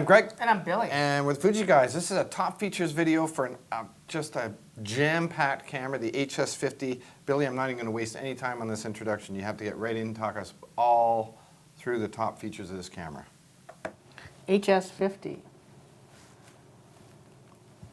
Greg. And I'm Billy. And with Fuji guys, this is a top features video for just a jam-packed camera, the HS50. Billy, I'm not even going to waste any time on this introduction. You have to get right in and talk us all through the top features of this camera. HS50.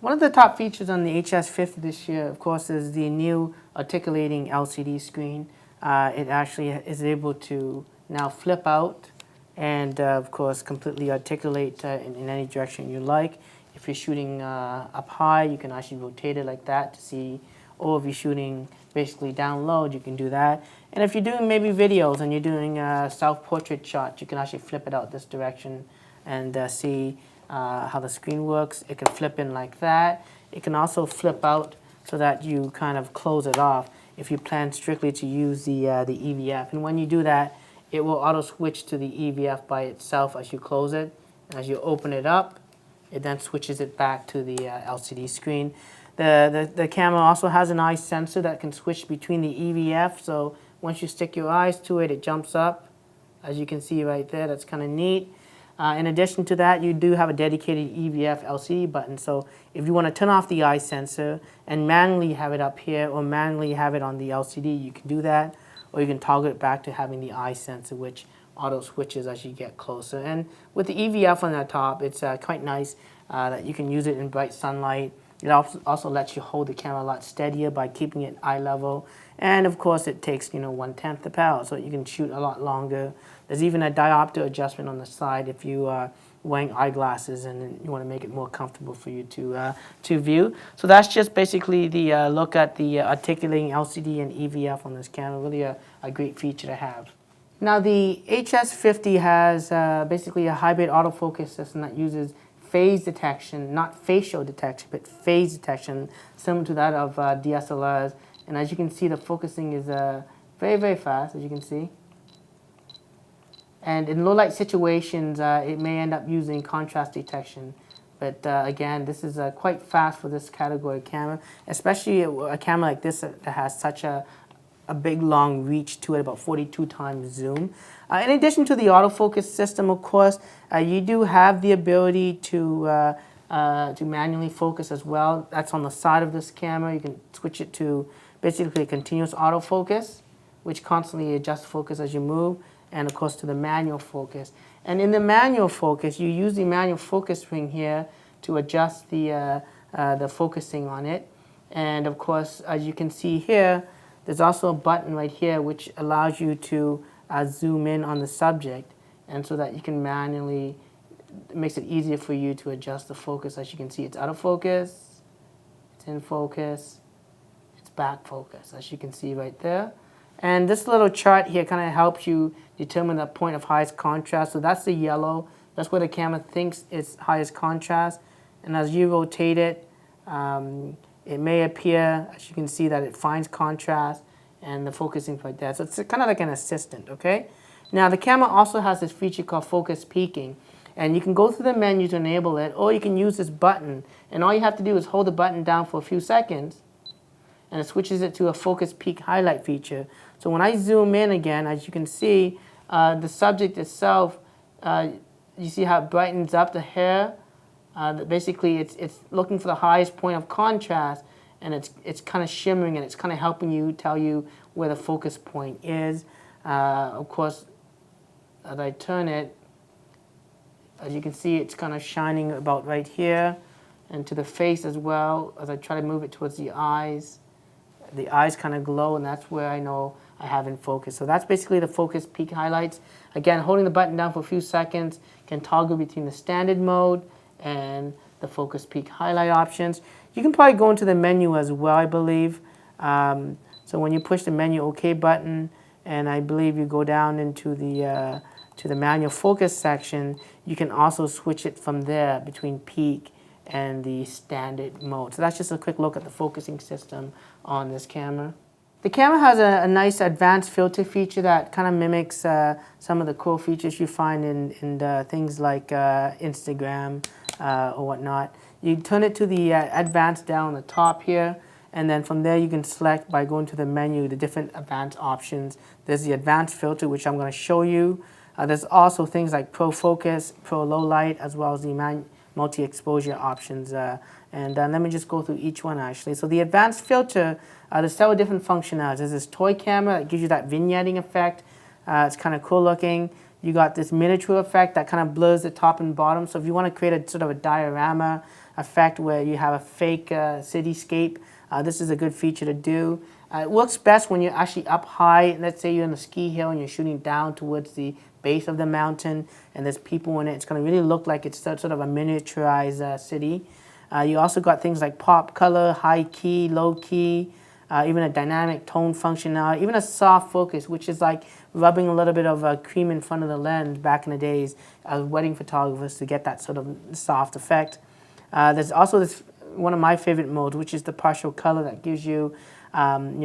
One of the top features on the HS50 this year, of course, is the new articulating LCD screen. It actually is able to now flip out and, of course, completely articulate in any direction you like. If you're shooting up high, you can actually rotate it like that to see, or if you're shooting basically down low, you can do that. And if you're doing maybe videos and you're doing self-portrait shots, you can actually flip it out this direction and see how the screen works. It can flip in like that. It can also flip out so that you kind of close it off if you plan strictly to use the EVF. And when you do that, it will auto switch to the EVF by itself as you close it. And as you open it up, it then switches it back to the LCD screen. The camera also has an eye sensor that can switch between the EVF. So once you stick your eyes to it, it jumps up. As you can see right there, that's kind of neat. In addition to that, you do have a dedicated EVF LCD button. So if you want to turn off the eye sensor and manually have it up here or manually have it on the LCD, you can do that. Or you can toggle it back to having the eye sensor, which auto switches as you get closer. And with the EVF on the top, it's quite nice that you can use it in bright sunlight. It also lets you hold the camera a lot steadier by keeping it eye level. And of course, it takes 1/10 the power, so you can shoot a lot longer. There's even a diopter adjustment on the side if you are wearing eyeglasses and you want to make it more comfortable for you to view. So that's just basically the look at the articulating LCD and EVF on this camera. Really a great feature to have. Now the HS50 has basically a hybrid autofocus system that uses phase detection, not facial detection, but phase detection, similar to that of DSLRs. And as you can see, the focusing is very, very fast, as you can see. And in low light situations, it may end up using contrast detection. But again, this is quite fast for this category of camera, especially a camera like this that has such a big long reach to it, about 42 times zoom. In addition to the autofocus system, of course, you do have the ability to manually focus as well. That's on the side of this camera. You can switch it to basically continuous autofocus, which constantly adjusts focus as you move, and of course to the manual focus. And in the manual focus, you use the manual focus ring here to adjust the focusing on it. And of course, as you can see here, there's also a button right here which allows you to zoom in on the subject, and so that you can manually, it makes it easier for you to adjust the focus. As you can see, it's out of focus, it's in focus, it's back focus, as you can see right there. And this little chart here kind of helps you determine the point of highest contrast. So that's the yellow. That's where the camera thinks it's highest contrast. And as you rotate it, it may appear, as you can see, that it finds contrast and the focusing like that. So it's kind of like an assistant, okay? Now the camera also has this feature called focus peaking. And you can go through the menu to enable it, or you can use this button. And all you have to do is hold the button down for a few seconds, and it switches it to a focus peak highlight feature. So when I zoom in again, as you can see, the subject itself, you see how it brightens up the hair. Basically, it's looking for the highest point of contrast, and it's kind of shimmering, and it's kind of helping you tell you where the focus point is. Of course, as I turn it, as you can see, it's kind of shining about right here, and to the face as well. As I try to move it towards the eyes kind of glow, and that's where I know I have in focus. So that's basically the focus peak highlights. Again, holding the button down for a few seconds can toggle between the standard mode and the focus peak highlight options. You can probably go into the menu as well, I believe. So when you push the menu OK button, and I believe you go down into the to the manual focus section, you can also switch it from there between peak and the standard mode. So that's just a quick look at the focusing system on this camera. The camera has a nice advanced filter feature that kind of mimics some of the cool features you find in things like Instagram or whatnot. You turn it to the advanced down on the top here, and then from there you can select by going to the menu the different advanced options. There's the advanced filter, which I'm going to show you. There's also things like Pro Focus, Pro Low Light, as well as the multi-exposure options. Let me just go through each one actually. So the advanced filter, there's several different functionalities. There's this toy camera that gives you that vignetting effect. It's kind of cool looking. You got this miniature effect that kind of blurs the top and bottom. So if you want to create a sort of a diorama effect where you have a fake cityscape, this is a good feature to do. It works best when you're actually up high. Let's say you're on a ski hill and you're shooting down towards the base of the mountain and there's people in it. It's going to really look like it's sort of a miniaturized city. You also got things like pop color, high key, low key, even a dynamic tone functionality, even a soft focus, which is like rubbing a little bit of cream in front of the lens back in the days as wedding photographers to get that sort of soft effect. There's also this one of my favorite modes, which is the partial color that gives you, an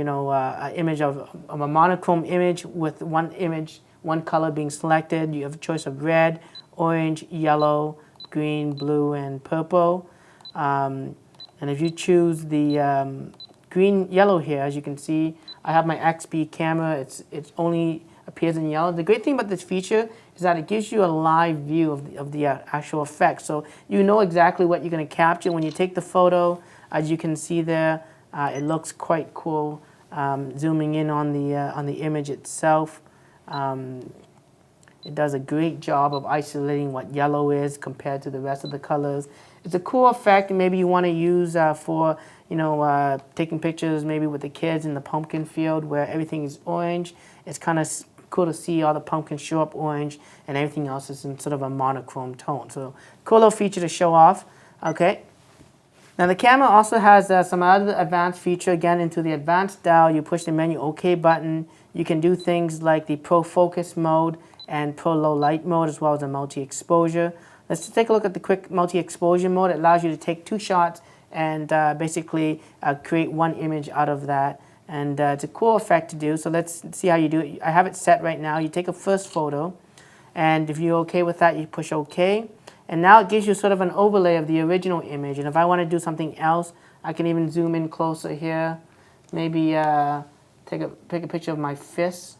image of a monochrome image with one color being selected. You have a choice of red, orange, yellow, green, blue, and purple. And if you choose the green yellow here, as you can see, I have my XP camera. It only appears in yellow. The great thing about this feature is that it gives you a live view of the actual effect. So you know exactly what you're going to capture when you take the photo. As you can see there, it looks quite cool. Zooming in on the image itself, it does a great job of isolating what yellow is compared to the rest of the colors. It's a cool effect, and maybe you want to use for taking pictures maybe with the kids in the pumpkin field where everything is orange. It's kind of cool to see all the pumpkins show up orange and everything else is in sort of a monochrome tone. So cool little feature to show off. Okay. Now the camera also has some other advanced feature. Again, into the advanced dial, you push the menu OK button. You can do things like the Pro Focus mode and Pro Low Light mode, as well as a multi-exposure. Let's just take a look at the quick multi-exposure mode. It allows you to take 2 shots and basically create one image out of that. And it's a cool effect to do. So let's see how you do it. I have it set right now. You take a first photo, and if you're okay with that, you push OK. And now it gives you sort of an overlay of the original image. And if I want to do something else, I can even zoom in closer here. Maybe take a picture of my fist.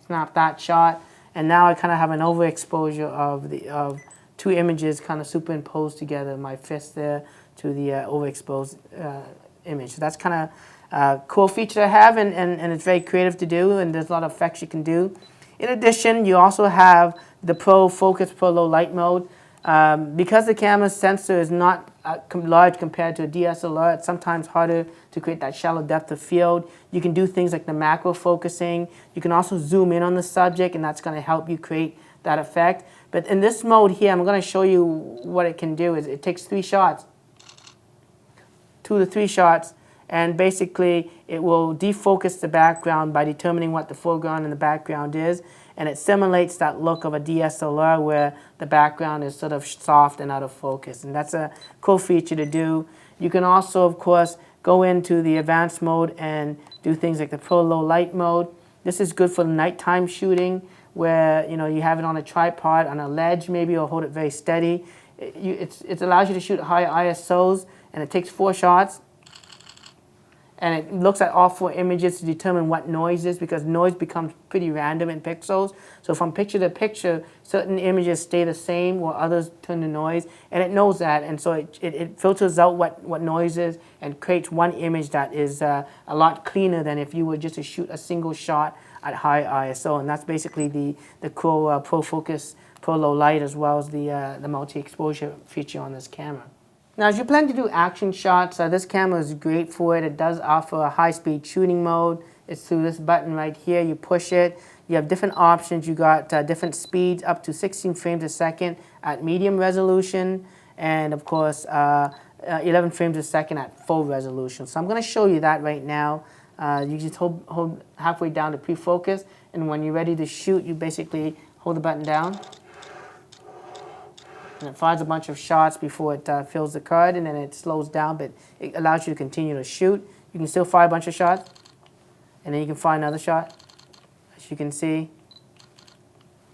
Snap that shot. And now I kind of have an overexposure of 2 images kind of superimposed together. My fist there to the overexposed image. So that's kind of a cool feature to have, and it's very creative to do, and there's a lot of effects you can do. In addition, you also have the Pro Focus, Pro Low Light mode. Because the camera's sensor is not large compared to a DSLR, it's sometimes harder to create that shallow depth of field. You can do things like the macro focusing. You can also zoom in on the subject, and that's going to help you create that effect. But in this mode here, I'm going to show you what it can do. Is it takes 3 shots, 2 to 3 shots, and basically it will defocus the background by determining what the foreground and the background is, and it simulates that look of a DSLR where the background is sort of soft and out of focus, and that's a cool feature to do. You can also, of course, go into the advanced mode and do things like the Pro Low Light mode. This is good for nighttime shooting where you have it on a tripod, on a ledge maybe, or hold it very steady. It allows you to shoot high ISOs, and it takes 4 shots. And it looks at all 4 images to determine what noise is, because noise becomes pretty random in pixels. So from picture to picture, certain images stay the same while others turn to noise. And it knows that, and so it filters out what noise is and creates one image that is a lot cleaner than if you were just to shoot a single shot at high ISO. And that's basically the cool Pro Focus, Pro Low Light, as well as the multi-exposure feature on this camera. Now, as you plan to do action shots, this camera is great for it. It does offer a high-speed shooting mode. It's through this button right here. You push it. You have different options. You got different speeds, up to 16 frames a second at medium resolution, and of course 11 frames a second at full resolution. So I'm going to show you that right now. You just hold halfway down to pre-focus, and when you're ready to shoot, you basically hold the button down. And it fires a bunch of shots before it fills the card, and then it slows down, but it allows you to continue to shoot. You can still fire a bunch of shots, and then you can fire another shot, as you can see.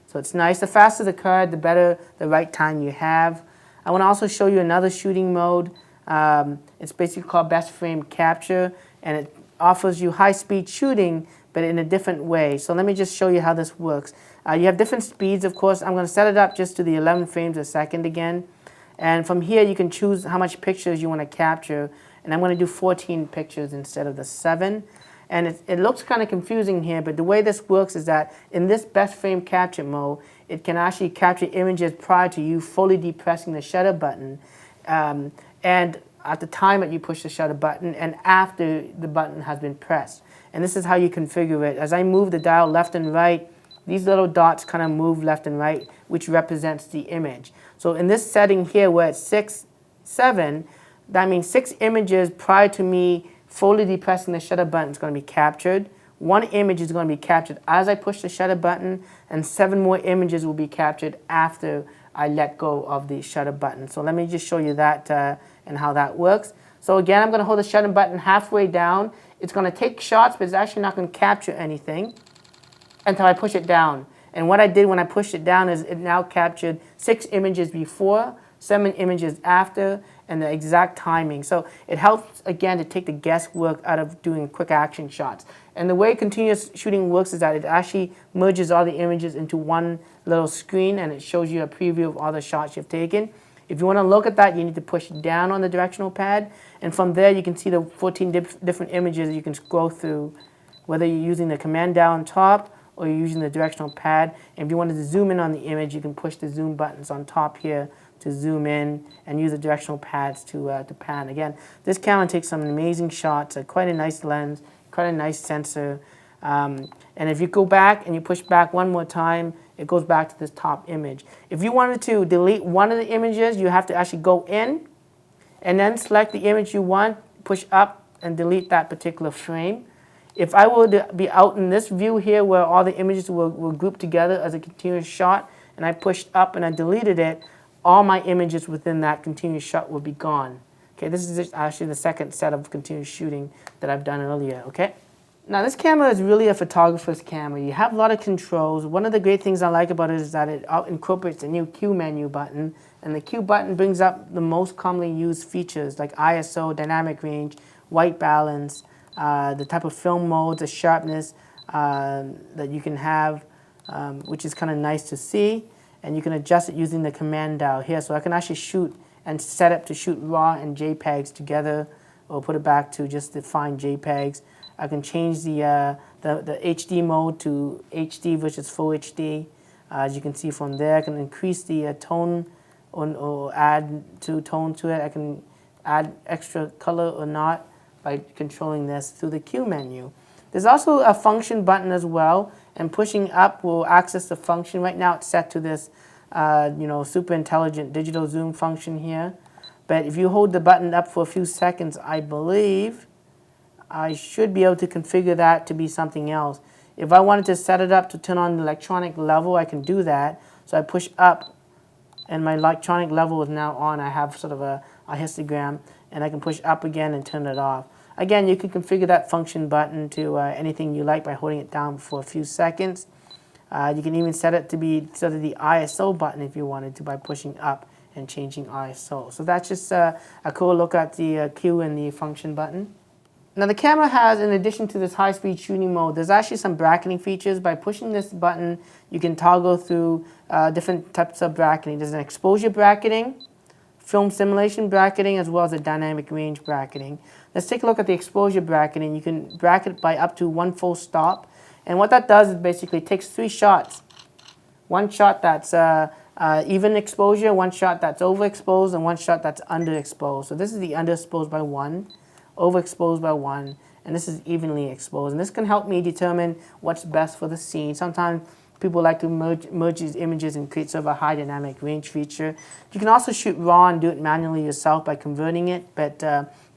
So it's nice. The faster the card, the better the right time you have. I want to also show you another shooting mode. It's basically called Best Frame Capture, and it offers you high-speed shooting, but in a different way. So let me just show you how this works. You have different speeds, of course. I'm going to set it up just to the 11 frames a second again. And from here, you can choose how much pictures you want to capture. And I'm going to do 14 pictures instead of the 7. And it looks kind of confusing here, but the way this works is that in this best frame capture mode, it can actually capture images prior to you fully depressing the shutter button, and at the time that you push the shutter button and after the button has been pressed. And this is how you configure it. As I move the dial left and right, these little dots kind of move left and right, which represents the image. So in this setting here where it's 6, 7, that means 6 images prior to me fully depressing the shutter button is going to be captured. 1 image is going to be captured as I push the shutter button, and 7 more images will be captured after I let go of the shutter button. So let me just show you that and how that works. So again, I'm going to hold the shutter button halfway down. It's going to take shots, but it's actually not going to capture anything until I push it down. And what I did when I pushed it down is it now captured 6 images before, 7 images after, and the exact timing. So it helps, again, to take the guesswork out of doing quick action shots. And the way continuous shooting works is that it actually merges all the images into one little screen, and it shows you a preview of all the shots you've taken. If you want to look at that, you need to push down on the directional pad, and from there you can see the 14 different images you can scroll through, whether you're using the command down top or you're using the directional pad. And if you wanted to zoom in on the image, you can push the zoom buttons on top here to zoom in and use the directional pads to pan. Again, this camera takes some amazing shots, quite a nice lens, quite a nice sensor. And if you go back and you push back one more time, it goes back to this top image. If you wanted to delete one of the images, you have to actually go in and then select the image you want, push up and delete that particular frame. If I were to be out in this view here where all the images were grouped together as a continuous shot, and I pushed up and I deleted it, all my images within that continuous shot will be gone. Okay, this is actually the second set of continuous shooting that I've done earlier, okay? Now this camera is really a photographer's camera. You have a lot of controls. One of the great things I like about it is that it incorporates a new Q menu button, and the Q button brings up the most commonly used features like ISO, dynamic range, white balance, the type of film modes, the sharpness that you can have, which is kind of nice to see. And you can adjust it using the command dial here. So I can actually shoot and set up to shoot RAW and JPEGs together, or put it back to just the fine JPEGs. I can change the HD mode to HD versus Full HD. As you can see from there, I can increase the tone or add tone to it. I can add extra color or not by controlling this through the Q menu. There's also a function button as well, and pushing up will access the function. Right now it's set to this super intelligent digital zoom function here. But if you hold the button up for a few seconds, I believe I should be able to configure that to be something else. If I wanted to set it up to turn on the electronic level, I can do that. So I push up and my electronic level is now on. I have sort of a histogram, and I can push up again and turn it off. Again, you can configure that function button to anything you like by holding it down for a few seconds. You can even set it to be sort of the ISO button if you wanted to by pushing up and changing ISO. So that's just a cool look at the Q and the function button. Now the camera has, in addition to this high-speed shooting mode, there's actually some bracketing features. By pushing this button, you can toggle through different types of bracketing. There's an exposure bracketing, film simulation bracketing, as well as a dynamic range bracketing. Let's take a look at the exposure bracketing. You can bracket by up to 1 full stop. And what that does is basically takes 3 shots. One shot that's even exposure, one shot that's overexposed, and one shot that's underexposed. So this is the underexposed by 1, overexposed by 1, and this is evenly exposed. And this can help me determine what's best for the scene. Sometimes people like to merge these images and create sort of a high dynamic range feature. You can also shoot RAW and do it manually yourself by converting it, but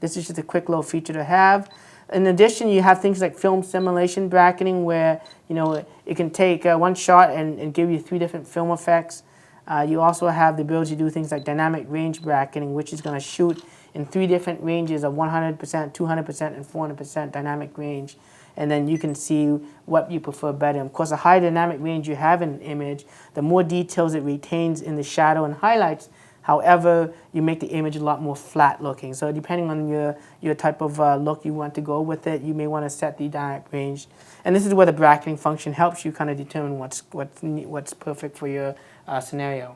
this is just a quick little feature to have. In addition, you have things like film simulation bracketing, where it can take one shot and give you 3 different film effects. You also have the ability to do things like dynamic range bracketing, which is going to shoot in 3 different ranges of 100%, 200%, and 400% dynamic range. And then you can see what you prefer better. Of course, the higher dynamic range you have in an image, the more details it retains in the shadow and highlights However, you make the image a lot more flat looking. So depending on your type of look you want to go with it, you may want to set the dynamic range. And this is where the bracketing function helps you kind of determine what's perfect for your scenario.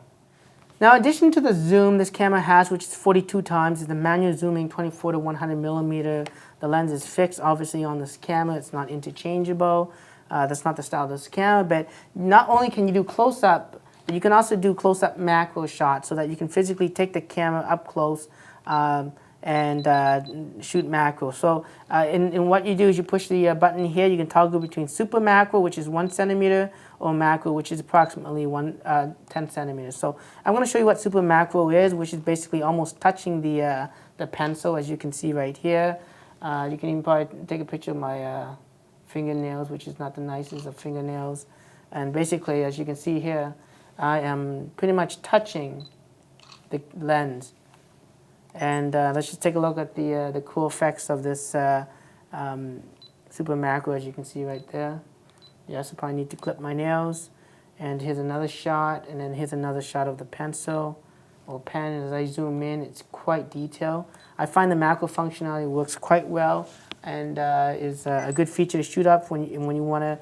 Now, in addition to the zoom this camera has, which is 42 times, is the manual zooming 24 to 100 millimeter. The lens is fixed, obviously, on this camera. It's not interchangeable. That's not the style of this camera. But not only can you do close-up, but you can also do close-up macro shots so that you can physically take the camera up close and shoot macro. So in what you do is you push the button here. You can toggle between super macro, which is 1 centimeter, or macro, which is approximately 10 centimeters. So I'm going to show you what super macro is, which is basically almost touching the pencil, as you can see right here. You can even probably take a picture of my fingernails, which is not the nicest of fingernails. And basically, as you can see here, I am pretty much touching the lens. And let's just take a look at the cool effects of this super macro, as you can see right there. Yes, I probably need to clip my nails. And here's another shot, and then here's another shot of the pencil or pen. As I zoom in, it's quite detailed. I find the macro functionality works quite well and is a good feature to shoot up when you want to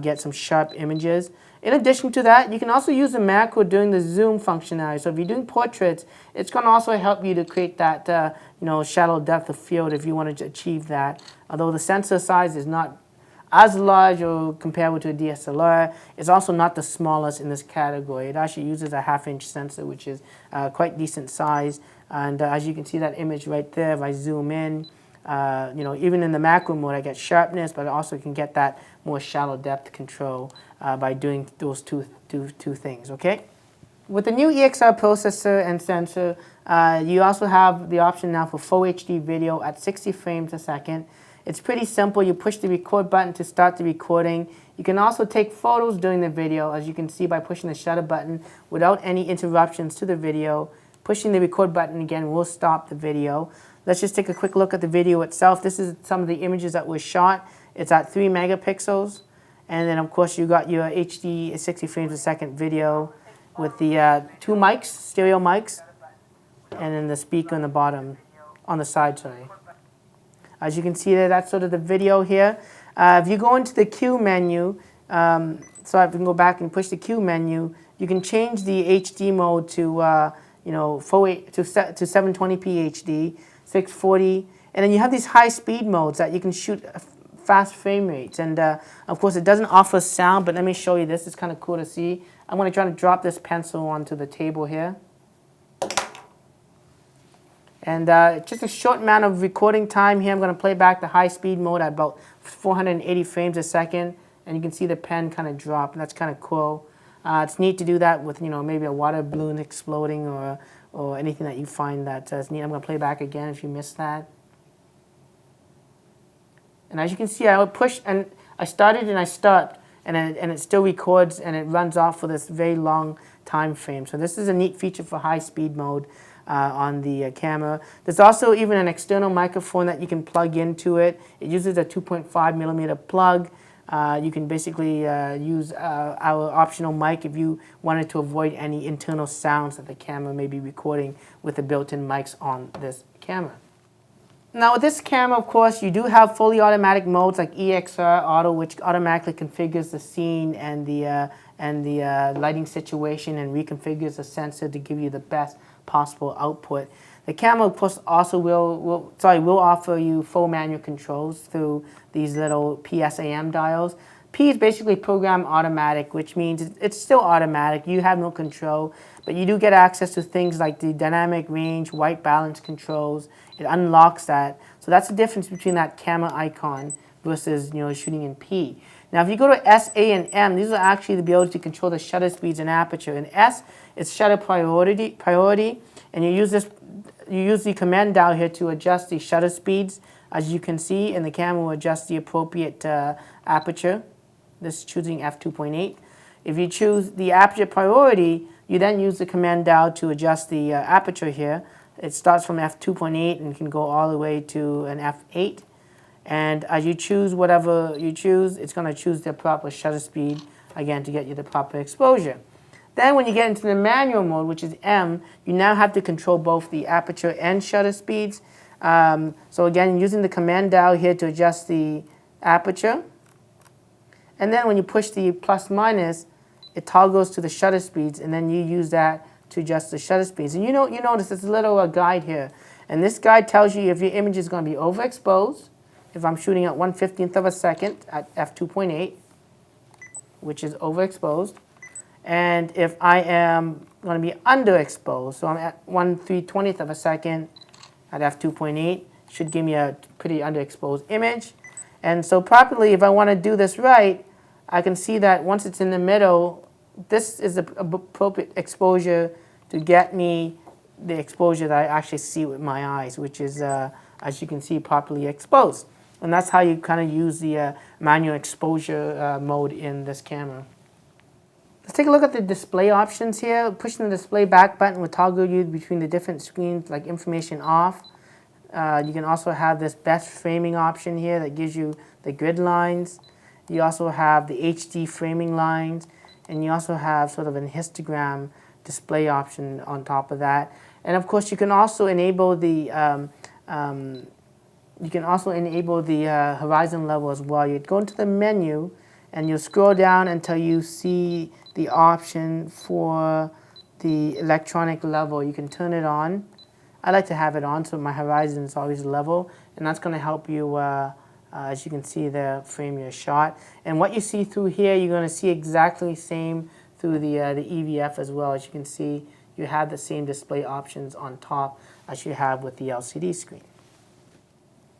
get some sharp images. In addition to that, you can also use the macro during the zoom functionality. So if you're doing portraits, it's going to also help you to create that shallow depth of field if you want to achieve that. Although the sensor size is not as large or comparable to a DSLR, it's also not the smallest in this category. It actually uses a 1/2-inch sensor, which is quite decent size. And as you can see that image right there, if I zoom in, even in the macro mode, I get sharpness, but I also can get that more shallow depth control by doing those two things, okay? With the new EXR processor and sensor, you also have the option now for full HD video at 60 frames a second. It's pretty simple. You push the record button to start the recording. You can also take photos during the video, as you can see by pushing the shutter button without any interruptions to the video. Pushing the record button again will stop the video. Let's just take a quick look at the video itself. This is some of the images that were shot. It's at 3 megapixels. And then, of course, you got your HD 60 frames a second video with the 2 mics, stereo mics, and then the speaker on the bottom, on the side, sorry. As you can see there, that's sort of the video here. If you go into the Q menu, so if you can go back and push the Q menu, you can change the HD mode to to 720p HD, 640, and then you have these high speed modes that you can shoot fast frame rates. And of course, it doesn't offer sound, but let me show you this. It's kind of cool to see. I'm going to try to drop this pencil onto the table here. And just a short amount of recording time here. I'm going to play back the high speed mode at about 480 frames a second. And you can see the pen kind of drop. And that's kind of cool. It's neat to do that with maybe a water balloon exploding or anything that you find that's neat. I'm going to play back again if you missed that. And as you can see, I would push, and I started and I stopped, and it still records, and it runs off for this very long time frame. So this is a neat feature for high speed mode on the camera. There's also even an external microphone that you can plug into it. It uses a 2.5 millimeter plug. You can basically use our optional mic if you wanted to avoid any internal sounds that the camera may be recording with the built-in mics on this camera. Now with this camera, of course, you do have fully automatic modes like EXR Auto, which automatically configures the scene and the lighting situation and reconfigures the sensor to give you the best possible output. The camera, of course, also will offer you full manual controls through these little PSAM dials. P is basically program automatic, which means it's still automatic. You have no control, but you do get access to things like the dynamic range, white balance controls. It unlocks that. So that's the difference between that camera icon versus shooting in P. Now, if you go to S, A, and M, these are actually the ability to control the shutter speeds and aperture. In S, it's shutter priority, and you use the command dial here to adjust the shutter speeds, as you can see, and the camera will adjust the appropriate aperture. This is choosing f2.8. If you choose the aperture priority, you then use the command dial to adjust the aperture here. It starts from f2.8 and can go all the way to an f8. And as you choose whatever you choose, it's going to choose the proper shutter speed, again, to get you the proper exposure. Then when you get into the manual mode, which is M, you now have to control both the aperture and shutter speeds. So again, using the command dial here to adjust the aperture. And then when you push the plus minus, it toggles to the shutter speeds, and then you use that to adjust the shutter speeds. And you notice there's a little guide here. And this guide tells you if your image is going to be overexposed, if I'm shooting at 1/15th of a second at f2.8, which is overexposed, and if I am going to be underexposed, so I'm at 1/320th of a second at f2.8, should give me a pretty underexposed image. And so properly, if I want to do this right, I can see that once it's in the middle, this is the appropriate exposure to get me the exposure that I actually see with my eyes, which is, as you can see, properly exposed. And that's how you kind of use the manual exposure mode in this camera. Let's take a look at the display options here. Pushing the display back button will toggle you between the different screens, like information off. You can also have this best framing option here that gives you the grid lines. You also have the HD framing lines, and you also have sort of an histogram display option on top of that. And of course, you can also enable the horizon level as well. You'd go into the menu, and you'll scroll down until you see the option for the electronic level. You can turn it on. I like to have it on so my horizon is always level, and that's going to help you, as you can see there, frame your shot. And what you see through here, you're going to see exactly the same through the EVF as well. As you can see, you have the same display options on top as you have with the LCD screen.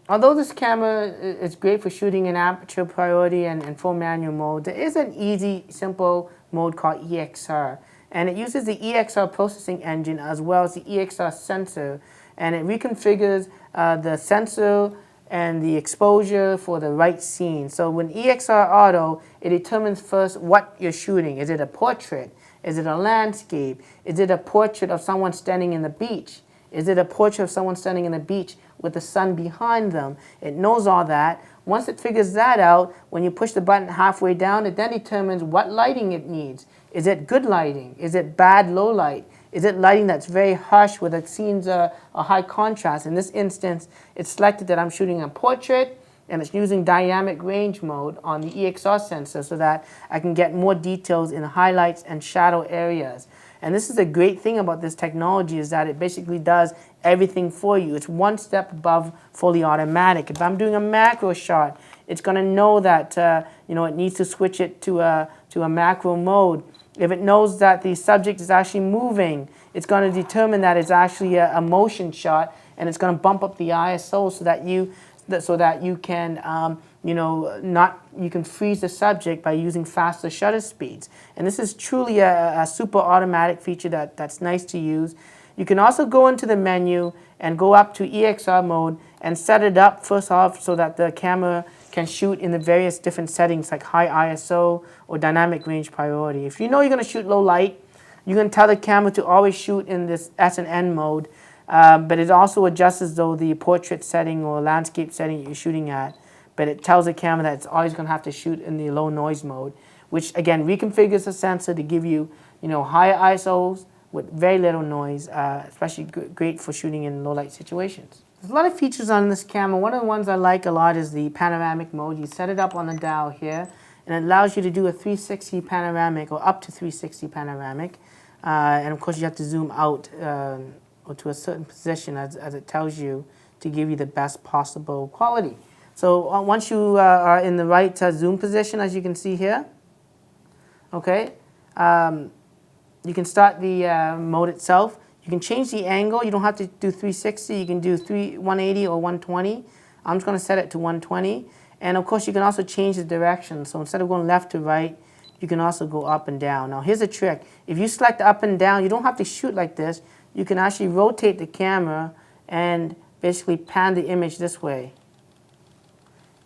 Although this camera is great for shooting in aperture priority and full manual mode, there is an easy, simple mode called EXR. And it uses the EXR processing engine as well as the EXR sensor. And it reconfigures the sensor and the exposure for the right scene. So when EXR Auto, it determines first what you're shooting. Is it a portrait? Is it a landscape? Is it a portrait of someone standing in the beach? Is it a portrait of someone standing in the beach with the sun behind them? It knows all that. Once it figures that out, when you push the button halfway down, it then determines what lighting it needs. Is it good lighting? Is it bad low light? Is it lighting that's very harsh where the scenes are high contrast? In this instance, it's selected that I'm shooting a portrait, and it's using dynamic range mode on the EXR sensor so that I can get more details in highlights and shadow areas. And this is a great thing about this technology, is that it basically does everything for you. It's one step above fully automatic. If I'm doing a macro shot, it's going to know that it needs to switch it to a macro mode. If it knows that the subject is actually moving, it's going to determine that it's actually a motion shot, and it's going to bump up the ISO so that you can you can freeze the subject by using faster shutter speeds. And this is truly a super automatic feature that's nice to use. You can also go into the menu and go up to EXR mode and set it up first off so that the camera can shoot in the various different settings like high ISO or dynamic range priority. If you know you're going to shoot low light, you can tell the camera to always shoot in this S&N mode, but it also adjusts as though the portrait setting or landscape setting you're shooting at. But it tells the camera that it's always going to have to shoot in the low noise mode, which again reconfigures the sensor to give you higher ISOs with very little noise, especially great for shooting in low light situations. There's a lot of features on this camera. One of the ones I like a lot is the panoramic mode. You set it up on the dial here, and it allows you to do a 360 panoramic or up to 360 panoramic. And of course you have to zoom out or to a certain position as it tells you to give you the best possible quality. So once you are in the right zoom position, as you can see here, okay, you can start the mode itself. You can change the angle. You don't have to do 360. You can do 180 or 120. I'm just going to set it to 120. And of course, you can also change the direction. So instead of going left to right, you can also go up and down. Now here's a trick. If you select up and down, you don't have to shoot like this. You can actually rotate the camera and basically pan the image this way.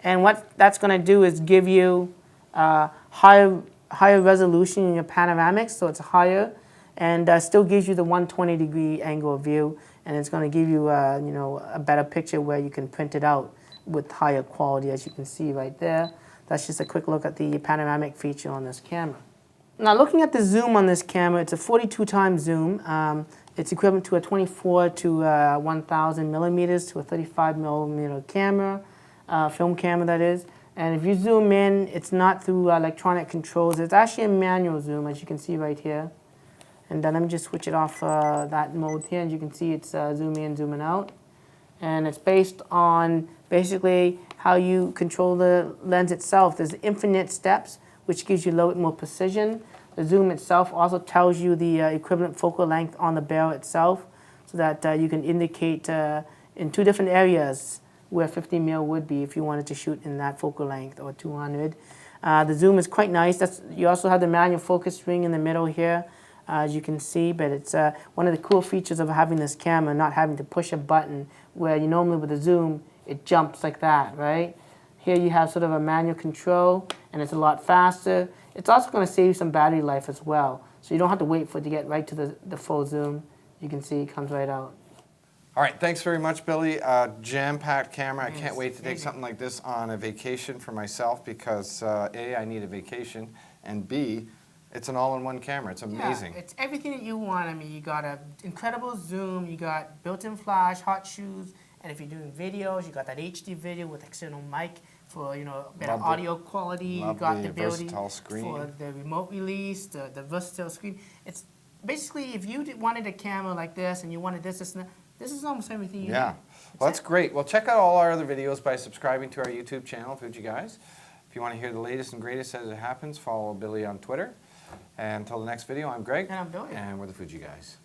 And what that's going to do is give you higher resolution in your panoramics, so it's higher, and still gives you the 120-degree angle of view, and it's going to give you a better picture where you can print it out with higher quality, as you can see right there. That's just a quick look at the panoramic feature on this camera. Now looking at the zoom on this camera, it's a 42 times zoom. It's equivalent to a 24 to 1000 millimeters to a 35 millimeter camera, film camera that is. And if you zoom in, it's not through electronic controls. It's actually a manual zoom, as you can see right here. And then let me just switch it off that mode here, and you can see it's zooming in, zooming out. And it's based on basically how you control the lens itself. There's infinite steps, which gives you a little bit more precision. The zoom itself also tells you the equivalent focal length on the barrel itself, so that you can indicate in two different areas where 50 mil would be if you wanted to shoot in that focal length, or 200. The zoom is quite nice. You also have the manual focus ring in the middle here, as you can see, but it's one of the cool features of having this camera, not having to push a button where you normally with the zoom, it jumps like that, right? Here you have sort of a manual control, and it's a lot faster. It's also going to save you some battery life as well, so you don't have to wait for it to get right to the full zoom. You can see it comes right out. All right, thanks very much, Billy. Jam-packed camera. I can't wait to take something like this on a vacation for myself because A, I need a vacation, and B, it's an all-in-one camera. It's amazing. Yeah, it's everything that you want. I mean, you got an incredible zoom, you got built-in flash, hot shoes, and if you're doing videos, you got that HD video with external mic for, you know, better audio quality. You got the ability for the remote release, the versatile screen. It's basically, if you wanted a camera like this and you wanted this and that, this is almost everything you need. Well, that's great. Well, check out all our other videos by subscribing to our YouTube channel, Fuji Guys. If you want to hear the latest and greatest as it happens, follow Billy on Twitter. And until the next video, I'm Greg. And I'm Billy. And we're the Fuji Guys.